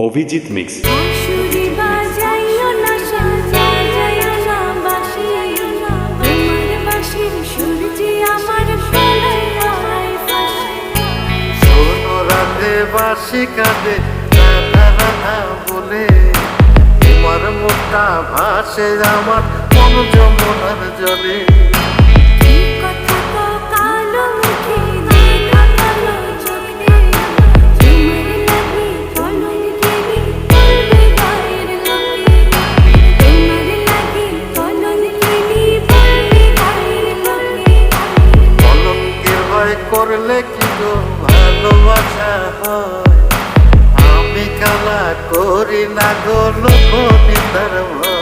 Abhijit mix. বাসি কাঁদে রাধা রাধা বলে, তোমার মুখটা ভাসে আমার মন যমুনার জলে। কলঙ্কের ভয় করলে কি গো ভালোবাসা হয়? আমি কালা করি না গো লোক নিন্দার ভয়।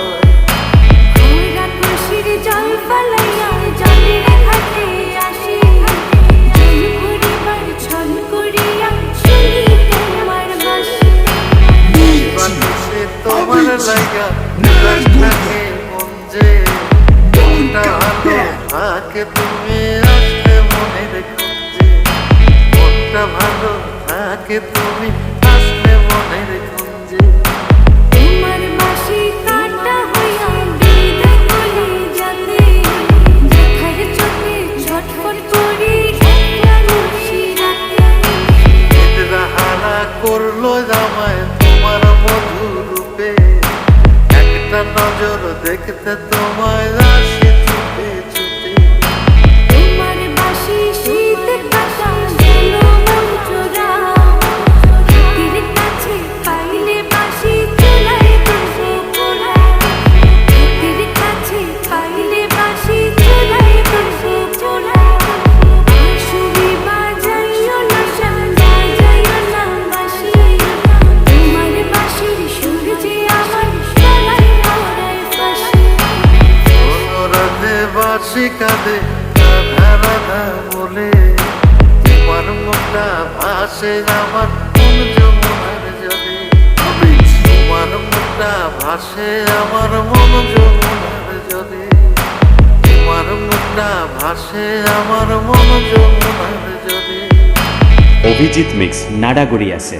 তোমার লাগা লাগে মন যে, মনটা ভালো থাকে তুমি আসলে মনের খুঁজে, মনটা ভালো থাকে তুমি আসলে মনের খুঁজে। তোমার বাঁশি কাটা হইয়া বিদে বলি যাতে, দেখার চোখে ছটফট করি একটা রুশি রাতে। হারা করলো জামায় তোমার মধুর রূপে, একটা নজর দেখতে তোমায় আসে চুপে চুপে। তোমার বাঁশি শীত কাটা গেল মন চোরা, হাতের কাছে পাইলে বাঁশি চুলায় বসে পোড়া, হাতের কাছে পাইলে বাঁশি চুলায় বসে পোড়া। বাঁশুরি বাজাইও না সাজা যাইও না বাঁশি, তোমার বাঁশির সুর যে আমার গলায় ওড়ায় ফাঁসি। রাধে বাসি কাঁদে রাধা রাধা বলে, তোমার মুখটা ভাসে আমার মন যমুনার জলে। তোমার মুখটা ভাসে আমার মন যমুনার জলে, তোমার মুখটা ভাসে আমার মন যমুনার জলে। অভিজিৎ মিক্স নাডাগড়ি আছে।